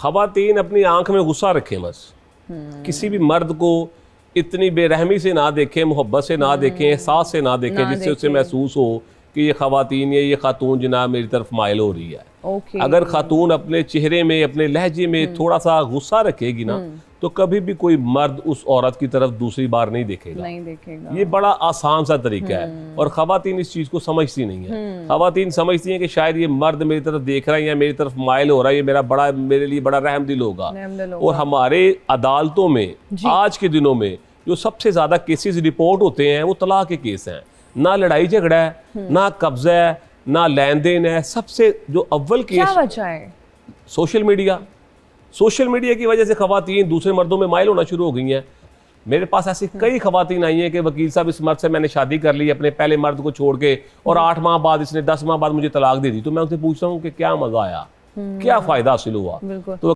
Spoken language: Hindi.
ख़वातीन अपनी आंख में गुस्सा रखें बस, किसी भी मर्द को इतनी बेरहमी से ना देखें, मोहब्बत से ना देखें, एहसास से ना देखें, जिससे उसे महसूस हो कि ये ख़वातीन या ये खातून जनाब मेरी तरफ माइल हो रही है। अगर खातून अपने चेहरे में, अपने लहजे में थोड़ा सा गुस्सा रखेगी ना, तो कभी भी कोई मर्द उस औरत की तरफ दूसरी बार नहीं देखेगा। ये बड़ा आसान सा तरीका है और ख़वातीन इस चीज़ को समझती नहीं है। ख़वातीन समझती हैं कि शायद ये मर्द मेरी तरफ देख रहा है या मेरी तरफ माइल हो रहा है, ये मेरे लिए बड़ा रहमदिल होगा। और हमारे अदालतों में आज के दिनों में जो सबसे ज़्यादा केसेस रिपोर्ट होते हैं वो तलाक के केस हैं। ना लड़ाई झगड़ा है, ना कब्जा है, ना लेन देन है। सबसे जो अव्वल केस, क्या वजह है? Social media. सोशल मीडिया की वजह से ख़वातीन दूसरे मर्दों में माइल होना शुरू हो गई हैं। मेरे पास ऐसी कई ख़वातीन आई हैं कि वकील साहब इस मर्द से मैंने शादी कर ली अपने पहले मर्द को छोड़ के, और 8 माह बाद इसने 10 माह बाद मुझे तलाक दे दी। तो मैं उनसे पूछता हूँ कि क्या मज़ा आया, क्या फ़ायदा हासिल हुआ? तो